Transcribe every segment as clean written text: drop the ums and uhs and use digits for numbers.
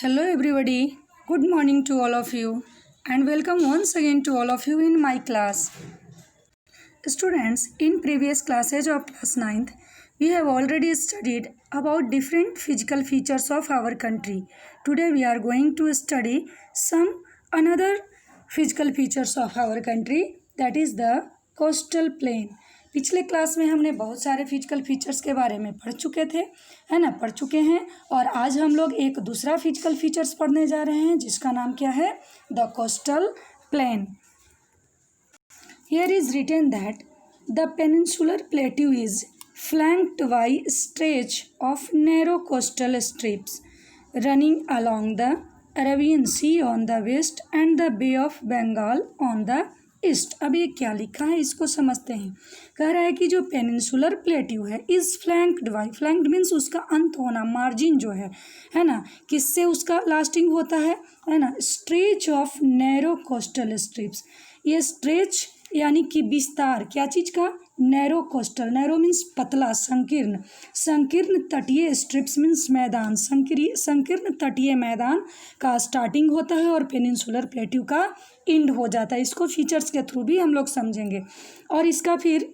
Hello everybody, good morning to all of you and welcome once again to all of you in my class. Students, in previous classes of class 9th, we have already studied about different physical features of our country. Today we are going to study some another physical features of our country, that is the coastal plain. पिछले class में हमने बहुत सारे physical features के बारे में पढ़ चुके थे, है ना, पढ़ चुके हैं। और आज हम लोग एक दूसरा फिजिकल फीचर्स पढ़ने जा रहे हैं जिसका नाम क्या है, the coastal plain. Here is written that the peninsular plateau is flanked by stretch of narrow coastal strips running along the Arabian Sea on the west and the Bay of Bengal on the east. अब ये क्या लिखा है इसको समझते हैं। कह रहा है कि जो पेनिनसुलर प्लेट्यू है is flanked by, flanked means उसका अंत होना, मार्जिन जो है ना, किससे उसका लास्टिंग होता है ना, stretch of narrow coastal strips. ये स्ट्रेच यानी कि विस्तार, क्या चीज़ का, नैरो कोस्टल, नैरो मीन्स पतला, संकीर्ण, संकीर्ण तटीय, स्ट्रिप्स मीन्स मैदान, संकीर्ण तटीय मैदान का स्टार्टिंग होता है और पेनिनसुलर प्लेट्यू का एंड हो जाता है। इसको फीचर्स के थ्रू भी हम लोग समझेंगे। और इसका फिर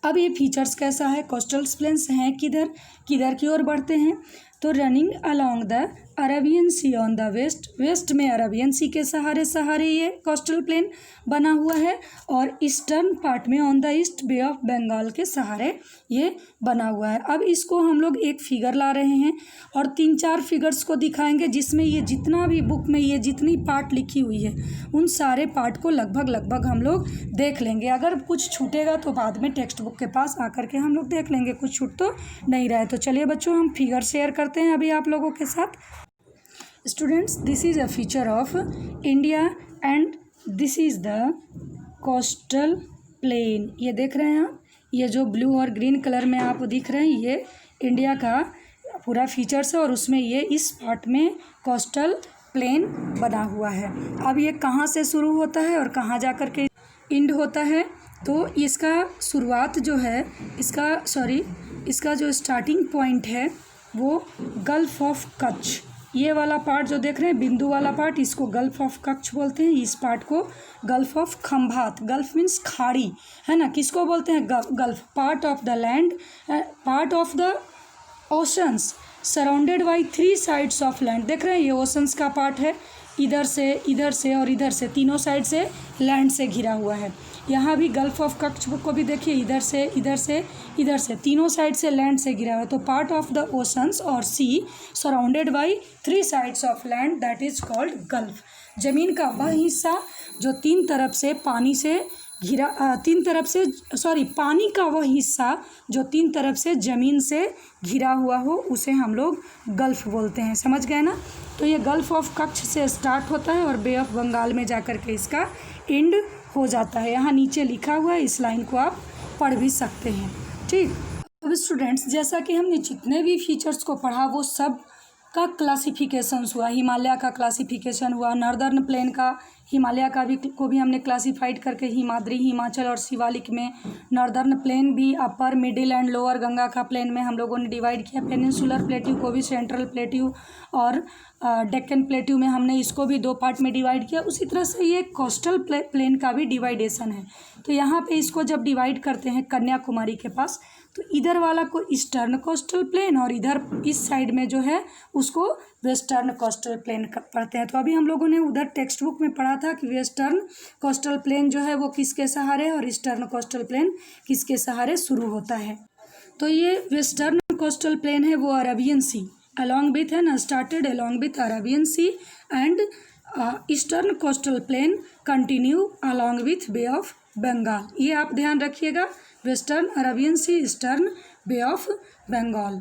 अब ये फीचर्स कैसा है, कोस्टल प्लेन्स हैं किधर किधर की ओर बढ़ते हैं, तो running along the Arabian Sea on the west, west में अरेबियन सी के सहारे ये कोस्टल प्लेन बना हुआ है, और ईस्टर्न पार्ट में on the east Bay of Bengal के सहारे ये बना हुआ है। अब इसको हम लोग एक फिगर ला रहे हैं और 3-4 फिगर्स को दिखाएंगे जिसमें ये जितना भी बुक में ये जितनी पार्ट लिखी हुई है उन सारे पार्ट को लगभग हम लोग देख लेंगे। अगर कुछ छूटेगा तो बाद में टेक्स्ट बुक के पास आकर के हम लोग देख लेंगे, कुछ छूट तो नहीं रहा है। तो चलिए बच्चों, हम फिगर शेयर करते हैं अभी आप लोगों के साथ। Students, this is a feature of India and this is the coastal plain। ये देख रहे हैं आप, ये जो ब्लू और ग्रीन कलर में आप दिख रहे हैं ये इंडिया का पूरा फीचर्स है और उसमें ये इस पार्ट में कोस्टल प्लेन बना हुआ है। अब ये कहाँ से शुरू होता है और कहाँ जा कर के एंड होता है, तो इसका शुरुआत जो है, इसका जो स्टार्टिंग पॉइंट है वो गल्फ ऑफ कच्छ, ये वाला पार्ट जो देख रहे हैं बिंदु वाला पार्ट, इसको गल्फ ऑफ कच्छ बोलते हैं। इस पार्ट को gulf of Khambhat, gulf means खाड़ी, है ना, किसको बोलते हैं, gulf, part of the land, part of the oceans surrounded by 3 sides of land. देख रहे हैं ये ओशंस का पार्ट है, इधर से और इधर से, तीनों साइड से लैंड से घिरा हुआ है। यहाँ भी गल्फ ऑफ कच्छ को भी देखिए, इधर से तीनों साइड से लैंड से घिरा हुआ है। तो पार्ट ऑफ द ओशंस और sea surrounded by 3 sides of land, that is called gulf. जमीन का वह हिस्सा जो तीन तरफ से पानी से घिरा, पानी का वह हिस्सा जो 3 तरफ से ज़मीन से घिरा हुआ हो उसे हम लोग गल्फ बोलते हैं। समझ गए ना। तो ये गल्फ ऑफ कच्छ से स्टार्ट होता है और बे ऑफ बंगाल में जाकर के इसका एंड हो जाता है। यहाँ नीचे लिखा हुआ है, इस लाइन को आप पढ़ भी सकते हैं। ठीक, अब स्टूडेंट्स, जैसा कि हमने जितने भी फीचर्स को पढ़ा वो सब का क्लासिफिकेशंस हुआ, हिमालय का क्लासिफिकेशन हुआ, नॉर्दर्न प्लेन का, हिमालय का भी को भी हमने क्लासिफाइड करके हिमाद्री, हिमाचल और शिवालिक में, नॉर्दर्न प्लेन भी अपर, मिडिल एंड लोअर गंगा का प्लेन में हम लोगों ने डिवाइड किया, पेनिनसुलर प्लेट्यू को भी सेंट्रल प्लेट्यू और डेक्कन प्लेट्यू में हमने इसको भी 2 पार्ट में डिवाइड किया। उसी तरह से ये कोस्टल प्लेन का भी डिवाइडेशन है। तो यहाँ पे इसको जब डिवाइड करते हैं कन्याकुमारी के पास, तो इधर वाला को ईस्टर्न कोस्टल प्लेन और इधर इस साइड में जो है उसको वेस्टर्न कोस्टल प्लेन पढ़ते हैं। तो अभी हम लोगों ने उधर टेक्स्ट बुक में पढ़ा था कि वेस्टर्न कोस्टल प्लेन जो है वो किसके सहारे और ईस्टर्न कोस्टल प्लेन किसके सहारे शुरू होता है। तो ये वेस्टर्न कोस्टल प्लेन है वो अरेबियन सी along with, है ना, started along with Arabian Sea and Eastern coastal plain continue along with Bay of Bengal। ये आप ध्यान रखिएगा, western Arabian Sea, eastern Bay of Bengal.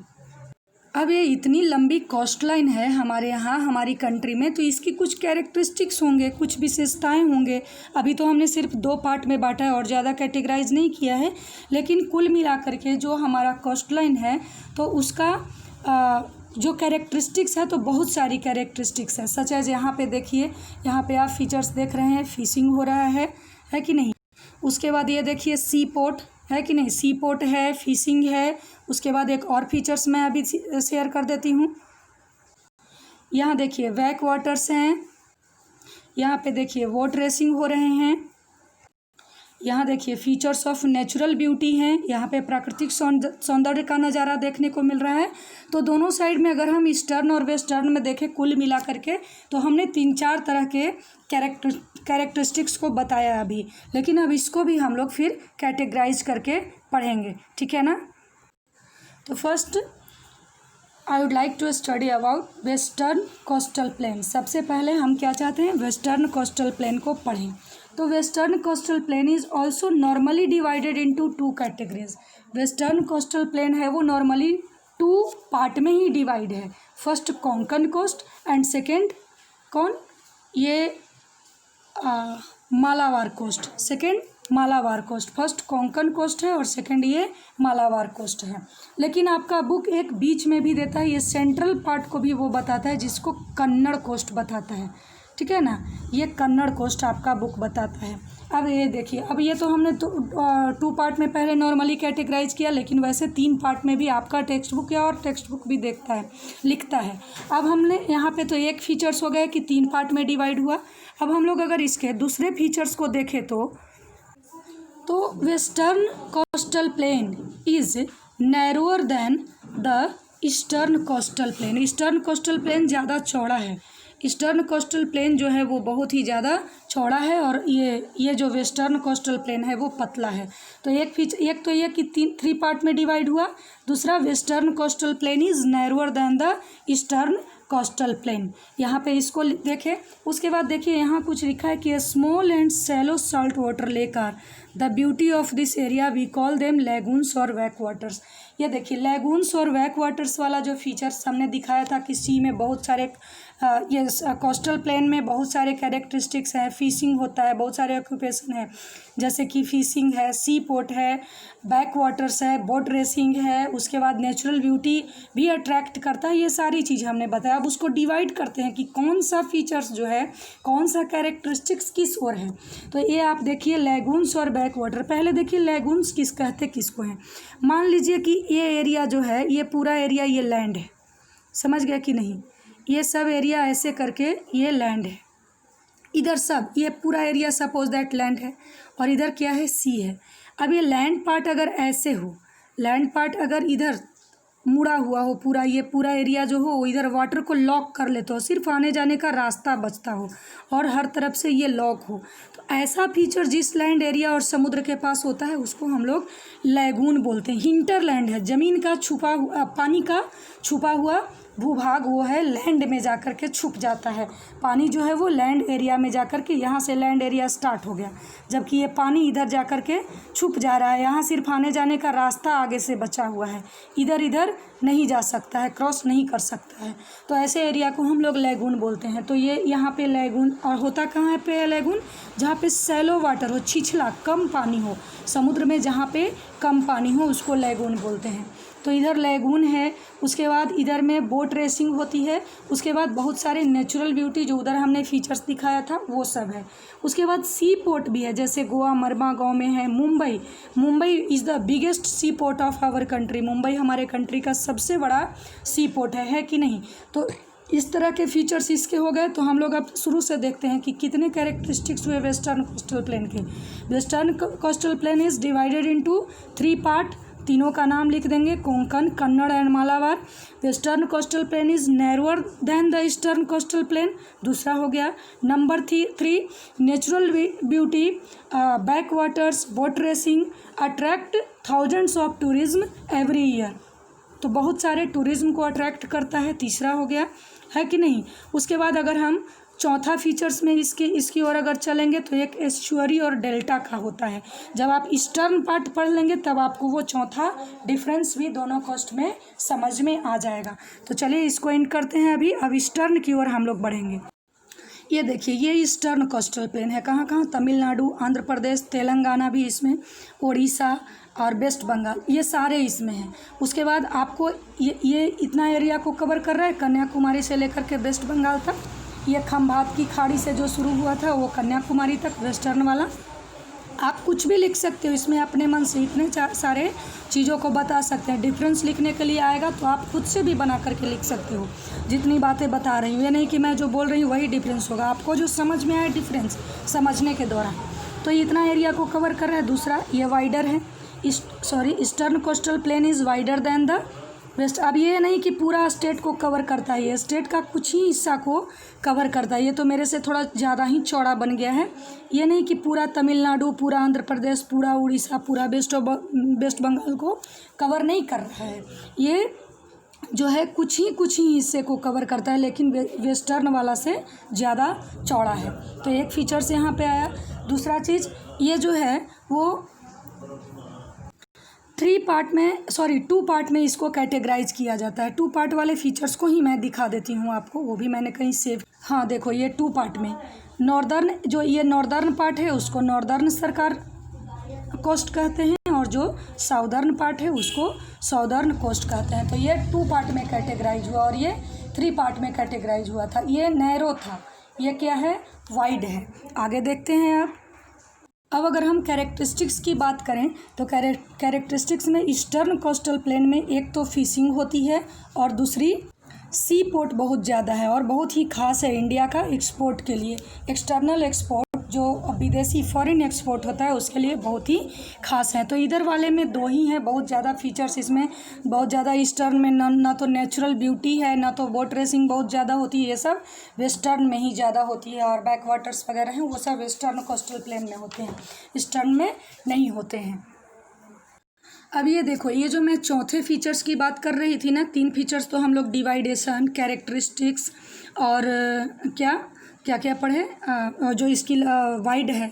अब ये इतनी लंबी कोस्ट लाइन है हमारे यहाँ, हमारी कंट्री में, तो इसकी कुछ कैरेक्टरिस्टिक्स होंगे, कुछ विशेषताएं होंगे। अभी तो हमने सिर्फ 2 पार्ट में बांटा है और ज़्यादा कैटेगराइज नहीं किया है, लेकिन कुल मिलाकर के जो हमारा कोस्ट लाइन है तो उसका जो कैरेक्टरिस्टिक्स है तो बहुत सारी कैरेक्टरिस्टिक्स है। सच एज यहाँ पे देखिए, यहाँ पे आप फीचर्स देख रहे हैं, फिशिंग हो रहा है कि नहीं। उसके बाद ये देखिए सी पोर्ट है कि नहीं, सी पोर्ट है, फिशिंग है। उसके बाद एक और फीचर्स मैं अभी शेयर कर देती हूँ। यहाँ देखिए बैक वाटर्स हैं, यहाँ पे देखिए बोट रेसिंग हो रहे हैं, यहाँ देखिए फीचर्स ऑफ नेचुरल ब्यूटी हैं, यहाँ पे प्राकृतिक सौंदर्य का नज़ारा देखने को मिल रहा है। तो दोनों साइड में अगर हम ईस्टर्न और वेस्टर्न में देखें कुल मिला करके, तो हमने 3-4 तरह के कैरेक्टरिस्टिक्स को बताया अभी, लेकिन अब इसको भी हम लोग फिर कैटेगराइज करके पढ़ेंगे, ठीक है ना। तो first I would like to study about western coastal plain. सबसे पहले हम क्या चाहते हैं, वेस्टर्न कोस्टल प्लेन को पढ़ें। तो western coastal plain is also normally divided into 2 categories. Western coastal plain है वो नॉर्मली 2 पार्ट में ही डिवाइड है। First Konkan coast and second ये Malabar coast, second Malabar coast. First Konkan coast है और सेकंड ये मालाबार कोस्ट है। लेकिन आपका बुक एक बीच में भी देता है, ये सेंट्रल पार्ट को भी वो बताता है जिसको कन्नड़ कोस्ट बताता है, ठीक है ना। ये कन्नड़ कोस्ट आपका बुक बताता है। अब ये देखिए, अब ये तो हमने 2 पार्ट में पहले नॉर्मली कैटेगराइज किया, लेकिन वैसे 3 पार्ट में भी आपका टेक्स्ट बुक या और टेक्स्ट बुक भी लिखता है। अब हमने यहाँ पे तो एक फीचर्स हो गए कि 3 पार्ट में डिवाइड हुआ। अब हम लोग अगर इसके दूसरे फीचर्स को देखें तो western coastal plain is narrower than the eastern coastal plain. Eastern coastal plain ज़्यादा चौड़ा है, ईस्टर्न कोस्टल प्लेन जो है वो बहुत ही ज़्यादा चौड़ा है, और ये जो वेस्टर्न कोस्टल प्लेन है वो पतला है। तो एक तो ये कि 3 पार्ट में डिवाइड हुआ। दूसरा, western coastal plain is narrower than the eastern coastal plain. यहाँ पे इसको देखें। उसके बाद देखिए यहाँ कुछ लिखा है कि small and shallow salt water lake are the beauty of this area, we call them lagoons और बैक वाटर्स। ये देखिए लैगून्स और बैक वाटर्स वाला जो फीचर्स हमने दिखाया था कि सी में बहुत सारे ये कोस्टल प्लेन में बहुत सारे कैरेक्टरिस्टिक्स हैं, फिशिंग होता है, बहुत सारे ऑक्यूपेशन है, जैसे कि फिशिंग है, सी पोर्ट है, बैक वाटर्स है, बोट रेसिंग है, उसके बाद नेचुरल ब्यूटी भी अट्रैक्ट करता है। ये सारी चीज़ हमने बताया। अब उसको डिवाइड करते हैं कि कौन सा फीचर्स जो है, कौन सा कैरेक्टरिस्टिक्स किस ओर है। तो ये आप देखिए लैगून्स और बैक वाटर। पहले देखिए लैगून्स किसको हैं। मान लीजिए कि ये एरिया जो है, ये पूरा एरिया ये लैंड है, समझ गया कि नहीं। ये सब एरिया ऐसे करके ये लैंड है, इधर सब ये पूरा एरिया सपोज दैट लैंड है, और इधर क्या है, सी है। अब ये लैंड पार्ट अगर ऐसे हो, लैंड पार्ट अगर इधर मुड़ा हुआ हो, पूरा ये पूरा एरिया जो हो इधर वाटर को लॉक कर लेते हो, सिर्फ आने जाने का रास्ता बचता हो और हर तरफ से ये लॉक हो, तो ऐसा फीचर जिस लैंड एरिया और समुद्र के पास होता है उसको हम लोग लैगून बोलते हैं। हिंटरलैंड है, ज़मीन का छुपा हुआ, पानी का छुपा हुआ भूभाग, वो है लैंड में जाकर के छुप जाता है। पानी जो है वो लैंड एरिया में जाकर के, यहाँ से लैंड एरिया स्टार्ट हो गया, जबकि ये पानी इधर जाकर के छुप जा रहा है। यहाँ सिर्फ आने जाने का रास्ता आगे से बचा हुआ है, इधर नहीं जा सकता है, क्रॉस नहीं कर सकता है। तो ऐसे एरिया को हम लोग लैगून बोलते हैं। तो ये यहाँ पे लैगून, और होता कहाँ पे लैगून, जहाँ पे सैलो वाटर हो, छिछला कम पानी हो, समुद्र में जहाँ पे कम पानी हो उसको लैगून बोलते हैं। तो इधर लैगून है, उसके बाद इधर में बोट रेसिंग होती है, उसके बाद बहुत सारे नेचुरल ब्यूटी जो उधर हमने फीचर्स दिखाया था वो सब है। उसके बाद सी पोर्ट भी है, जैसे गोवा मरमा गांव में है। Mumbai is the biggest seaport of our country. Mumbai हमारे कंट्री का सबसे बड़ा सी पोर्ट है कि नहीं। तो इस तरह के फीचर्स इसके हो गए। तो हम लोग अब शुरू से देखते हैं कि कितने कैरेक्टरिस्टिक्स हुए वेस्टर्न कोस्टल प्लेन के। Western coastal plain is divided into 3 part, तीनों का नाम लिख देंगे, Konkan, Kannada and Malabar. Western coastal plain is narrower than the eastern coastal plain, दूसरा हो गया। Number 3, natural beauty, back waters, boat racing attract thousands of tourism every year. तो बहुत सारे टूरिज्म को अट्रैक्ट करता है, तीसरा हो गया, है कि नहीं। उसके बाद अगर हम चौथा फीचर्स में इसकी ओर अगर चलेंगे तो एक एस्चुअरी और डेल्टा का होता है। जब आप ईस्टर्न पार्ट पढ़ लेंगे तब आपको वो चौथा डिफरेंस भी दोनों कोस्ट में समझ में आ जाएगा। तो चलिए इसको एंड करते हैं अभी। अब ईस्टर्न की ओर हम लोग बढ़ेंगे। ये देखिए ये ईस्टर्न कोस्टल प्लेन है, कहाँ कहाँ, तमिलनाडु, आंध्र प्रदेश, तेलंगाना भी इसमें, उड़ीसा और वेस्ट बंगाल, ये सारे इसमें हैं। उसके बाद आपको ये इतना एरिया को कवर कर रहा है, कन्याकुमारी से लेकर के वेस्ट बंगाल तक। ये खंभात की खाड़ी से जो शुरू हुआ था वो कन्याकुमारी तक वेस्टर्न वाला। आप कुछ भी लिख सकते हो इसमें अपने मन से, इतने सारे चीज़ों को बता सकते हैं। डिफरेंस लिखने के लिए आएगा तो आप खुद से भी बना करके लिख सकते हो। जितनी बातें बता रही हूँ ये नहीं कि मैं जो बोल रही हूँ वही डिफरेंस होगा, आपको जो समझ में आए डिफरेंस समझने के दौरान। तो इतना एरिया को कवर कर रहा है। दूसरा ये वाइडर है, eastern coastal plain is wider than the west. अब ये नहीं कि पूरा स्टेट को कवर करता है, ये स्टेट का कुछ ही हिस्सा को कवर करता है। ये तो मेरे से थोड़ा ज़्यादा ही चौड़ा बन गया है। ये नहीं कि पूरा तमिलनाडु, पूरा आंध्र प्रदेश, पूरा उड़ीसा, पूरा वेस्ट बंगाल को कवर नहीं कर रहा है। ये जो है कुछ ही हिस्से को कवर करता है, लेकिन वेस्टर्न वाला से ज़्यादा चौड़ा है। तो एक फीचर्स यहाँ पे आया। दूसरा चीज़ ये जो है वो टू पार्ट में इसको कैटेगराइज किया जाता है। टू पार्ट वाले फीचर्स को ही मैं दिखा देती हूँ आपको, वो भी मैंने कहीं सेव। हाँ देखो, ये टू पार्ट में नॉर्दर्न पार्ट है उसको नॉर्दर्न सरकार कोस्ट कहते हैं, और जो साउदर्न पार्ट है उसको साउदर्न कोस्ट कहते हैं। तो ये टू पार्ट में कैटेगराइज हुआ और ये 3 पार्ट में कैटेगराइज हुआ था। ये नैरो था, ये क्या है, वाइड है। आगे देखते हैं आप। अब अगर हम कैरेक्टरिस्टिक्स की बात करें तो कैरेक्टरिस्टिक्स में ईस्टर्न कोस्टल प्लेन में एक तो फिशिंग होती है और दूसरी सी पोर्ट बहुत ज़्यादा है और बहुत ही खास है इंडिया का एक्सपोर्ट के लिए। एक्सटर्नल एक्सपोर्ट जो विदेशी फॉरेन एक्सपोर्ट होता है उसके लिए बहुत ही खास है। तो इधर वाले में 2 ही हैं, बहुत ज़्यादा फीचर्स इसमें, बहुत ज़्यादा। ईस्टर्न में ना तो नेचुरल ब्यूटी है, ना तो बोट रेसिंग बहुत ज़्यादा होती है, ये सब वेस्टर्न में ही ज़्यादा होती है। और बैक वाटर्स वगैरह हैं वो सब वेस्टर्न कोस्टल प्लेन में होते हैं, ईस्टर्न में नहीं होते हैं। अब ये देखो, ये जो मैं चौथे फीचर्स की बात कर रही थी ना, 3 फीचर्स तो हम लोग डिवाइडेशन, कैरेक्टरिस्टिक्स और क्या पढ़े, जो इसकी वाइड है,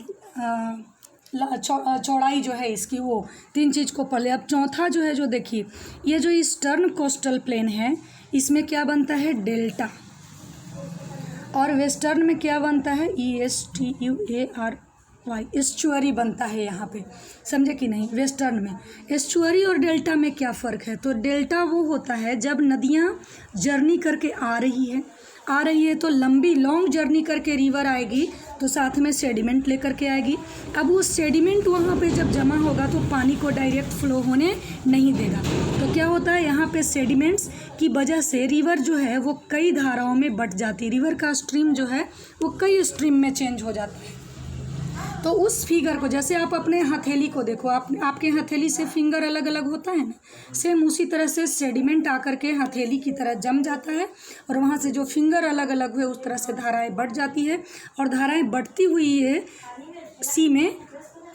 चौड़ाई जो है इसकी, वो 3 चीज़ को पढ़ लिया। अब चौथा जो है, जो देखिए, ये जो ईस्टर्न कोस्टल प्लेन है इसमें क्या बनता है, डेल्टा। और वेस्टर्न में क्या बनता है, ESTUARY, एस्चुअरी बनता है यहाँ पे, समझे कि नहीं। वेस्टर्न में एस्चुअरी और डेल्टा में क्या फ़र्क है, तो डेल्टा वो होता है जब नदियाँ जर्नी करके आ रही है तो लॉन्ग जर्नी करके रिवर आएगी तो साथ में सेडिमेंट लेकर के आएगी। अब वो सेडिमेंट वहाँ पे जब जमा होगा तो पानी को डायरेक्ट फ्लो होने नहीं देगा। तो क्या होता है, यहाँ पे सेडिमेंट्स की वजह से रिवर जो है वो कई धाराओं में बट जाती है। रिवर का स्ट्रीम जो है वो कई स्ट्रीम में चेंज हो जाता है। तो उस फिगर को, जैसे आप अपने हथेली को देखो, आपके हथेली से फिंगर अलग अलग होता है ना, सेम उसी तरह से सेडिमेंट आकर के हथेली की तरह जम जाता है और वहाँ से जो फिंगर अलग अलग हुए उस तरह से धाराएं बढ़ जाती है और धाराएं बढ़ती हुई ये सी में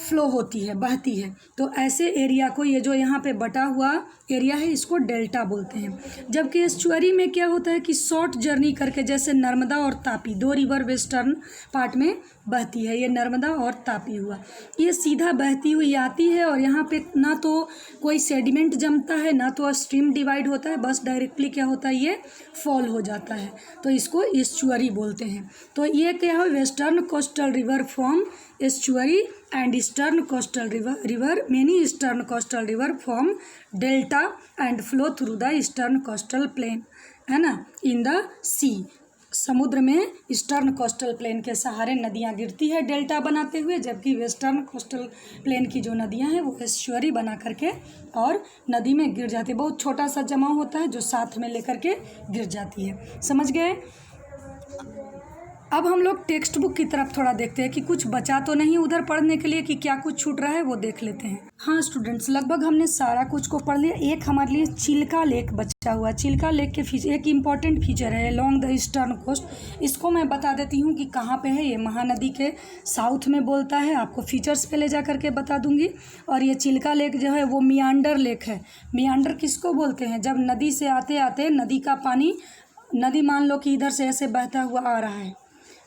फ्लो होती है, बहती है। तो ऐसे एरिया को, ये जो यहाँ पे बटा हुआ एरिया है, इसको डेल्टा बोलते हैं। जबकि एस्चुअरी में क्या होता है कि शॉर्ट जर्नी करके, जैसे नर्मदा और तापी 2 रिवर वेस्टर्न पार्ट में बहती है, ये नर्मदा और तापी हुआ, ये सीधा बहती हुई आती है और यहाँ पे ना तो कोई सेडिमेंट जमता है ना तो स्ट्रीम डिवाइड होता है, बस डायरेक्टली क्या होता है, ये फॉल हो जाता है। तो इसको एस्चुअरी बोलते हैं। तो ये क्या है, western coastal river form estuary and eastern coastal river many eastern coastal river form delta and flow through the eastern coastal plain, है ना, in the sea। समुद्र में ईस्टर्न कोस्टल प्लेन के सहारे नदियाँ गिरती है डेल्टा बनाते हुए, जबकि वेस्टर्न कोस्टल प्लेन की जो नदियाँ हैं वो एस्चुअरी बना करके और नदी में गिर जाती है। बहुत छोटा सा जमाव होता है जो साथ में लेकर के गिर जाती है, समझ गए। अब हम लोग टेक्स्ट बुक की तरफ थोड़ा देखते हैं कि कुछ बचा तो नहीं उधर पढ़ने के लिए, कि क्या कुछ छूट रहा है वो देख लेते हैं। हाँ स्टूडेंट्स, लगभग हमने सारा कुछ को पढ़ लिया। एक हमारे लिए चिल्का लेक बचा हुआ। चिल्का लेक के फीचर, एक इम्पॉर्टेंट फीचर है लॉन्ग द ईस्टर्न कोस्ट। इसको मैं बता देती हूँ कि कहाँ पे है। ये महानदी के साउथ में बोलता है, आपको फीचर्स पे ले जा करके बता दूंगी। और ये चिल्का लेक जो है वो मियांडर लेक है। मियांडर किसको बोलते हैं, जब नदी से आते आते नदी का पानी, नदी मान लो कि इधर से ऐसे बहता हुआ आ रहा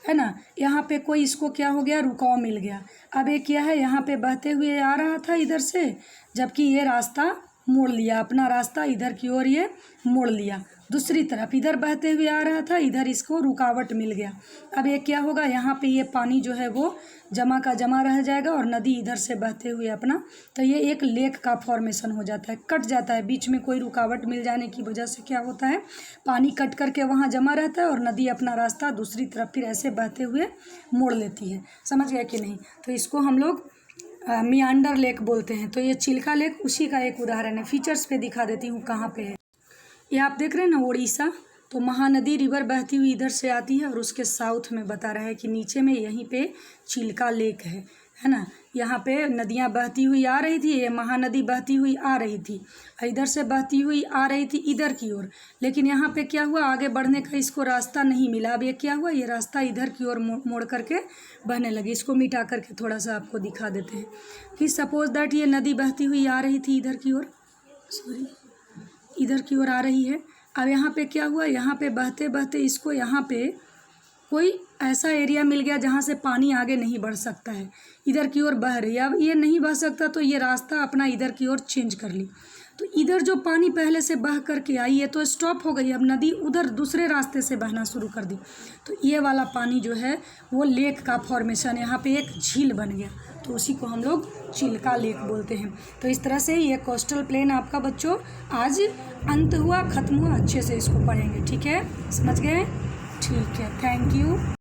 है ना, यहाँ पे कोई इसको क्या हो गया, रुकाव मिल गया। अब ये क्या है, यहाँ पे बहते हुए आ रहा था इधर से, जबकि ये रास्ता मोड़ लिया, अपना रास्ता इधर की ओर ये मोड़ लिया, दूसरी तरफ इधर बहते हुए आ रहा था, इधर इसको रुकावट मिल गया। अब ये क्या होगा, यहाँ पे ये पानी जो है वो जमा का जमा रह जाएगा और नदी इधर से बहते हुए अपना, तो ये एक लेक का फॉर्मेशन हो जाता है, कट जाता है। बीच में कोई रुकावट मिल जाने की वजह से क्या होता है, पानी कट करके वहाँ जमा रहता है और नदी अपना रास्ता दूसरी तरफ फिर ऐसे बहते हुए मोड़ लेती है। समझ गए कि नहीं। तो इसको हम लोग मियांडर लेक बोलते हैं। तो ये चिल्का लेक उसी का एक उदाहरण है। फीचर्स पे दिखा देती हूँ कहाँ पे है। ये आप देख रहे हैं ना, उड़ीसा। तो महानदी रिवर बहती हुई इधर से आती है और उसके साउथ में बता रहा है कि नीचे में यहीं पे चिल्का लेक है ना। यहाँ पे नदियाँ बहती हुई आ रही थी, ये महानदी बहती हुई आ रही थी, इधर से बहती हुई आ रही थी इधर की ओर। लेकिन यहाँ पे क्या हुआ, आगे बढ़ने का इसको रास्ता नहीं मिला। अब ये क्या हुआ, ये रास्ता इधर की ओर मोड़ करके बहने लगी। इसको मिटा करके थोड़ा सा आपको दिखा देते हैं कि सपोज दैट ये नदी बहती हुई आ रही थी इधर की ओर, सॉरी इधर की ओर आ रही है। अब यहाँ पे क्या हुआ, यहाँ पे बहते बहते इसको यहाँ पे कोई ऐसा एरिया मिल गया जहाँ से पानी आगे नहीं बढ़ सकता है, इधर की ओर बह रही है। अब ये नहीं बह सकता तो ये रास्ता अपना इधर की ओर चेंज कर ली। तो इधर जो पानी पहले से बह करके आई है तो स्टॉप हो गई। अब नदी उधर दूसरे रास्ते से बहना शुरू कर दी। तो ये वाला पानी जो है वो लेक का फॉर्मेशन, यहाँ पे एक झील बन गया। तो उसी को हम लोग चिल्का लेक बोलते हैं। तो इस तरह से ये कोस्टल प्लेन आपका बच्चों आज अंत हुआ, ख़त्म हुआ। अच्छे से इसको पढ़ेंगे, ठीक है, समझ गए? ठीक है, थैंक यू।